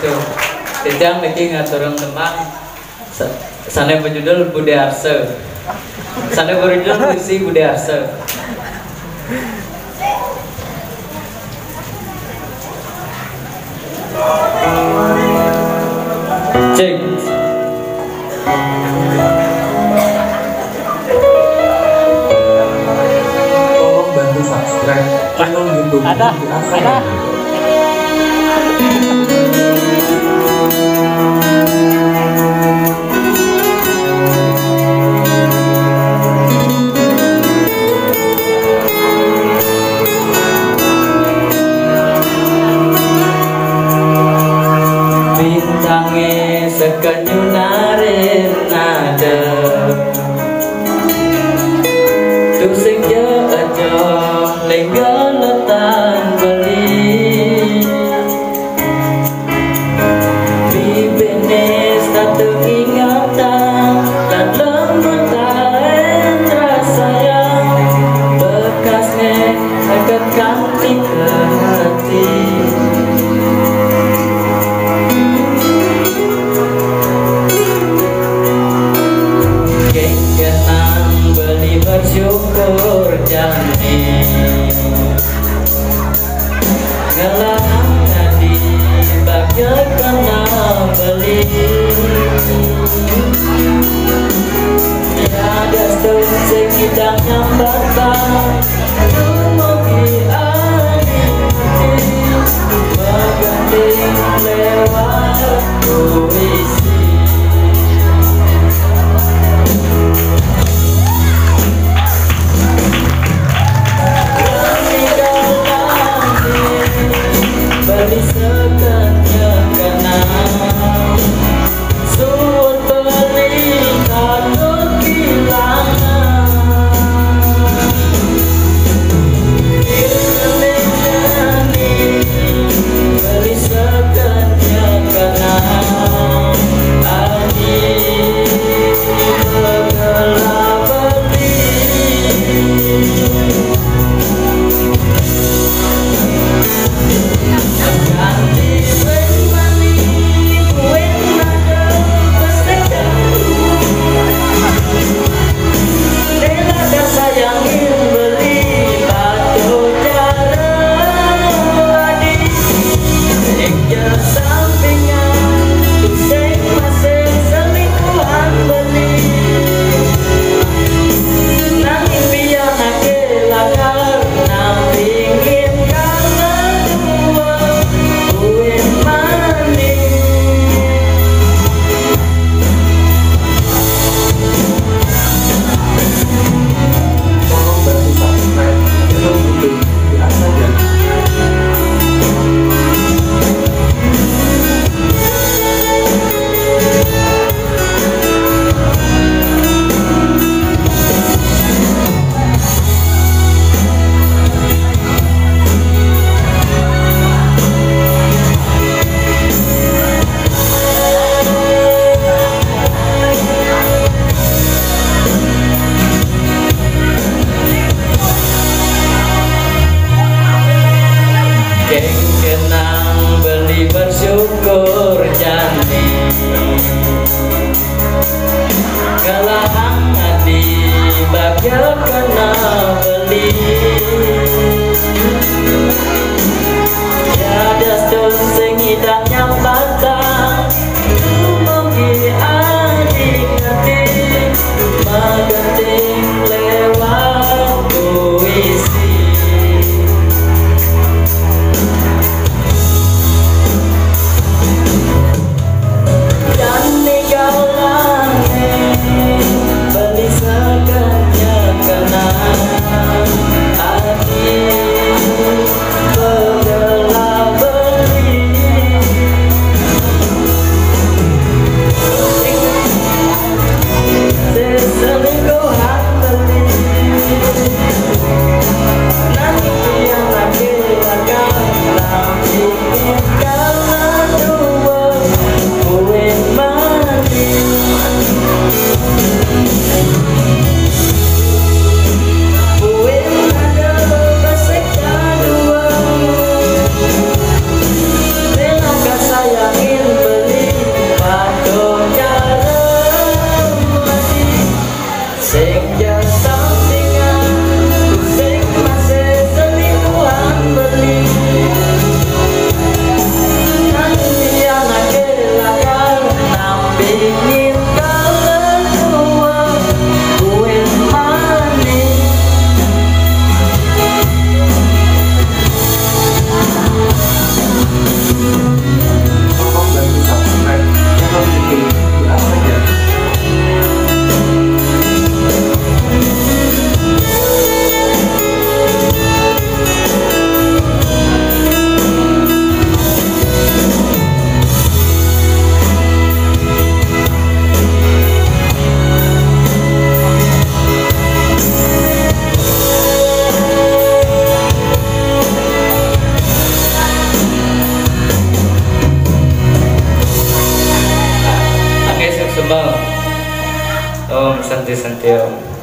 gitu. Tejang niki ngaturung temang sana berjudul Bude Arse. Sana berjudul puisi Bude Arse. Cek. Tolong bantu subscribe channel YouTube Ada. Bintangnya sekenyunarin nada tu sing aja lenggaletan beli bibene satu ingatan dan lembutan rasa yang bekasnya akan ganti ke hati. Bersyukur jani ngelarang ngadi bagai kena beli tiada stung hidang yang batang memogi aneh mengganti lewat puisi. Beli sekanya kenang suut belikan kehilangan beli sekanya kenang ani bergelap kenang beli bersyukur jani kelahang hati bagai kena beli tiada stung sing hidang yang batang memogi adik hati mengganti lewat puisi. Beli sekanya kenang Om santai santai om.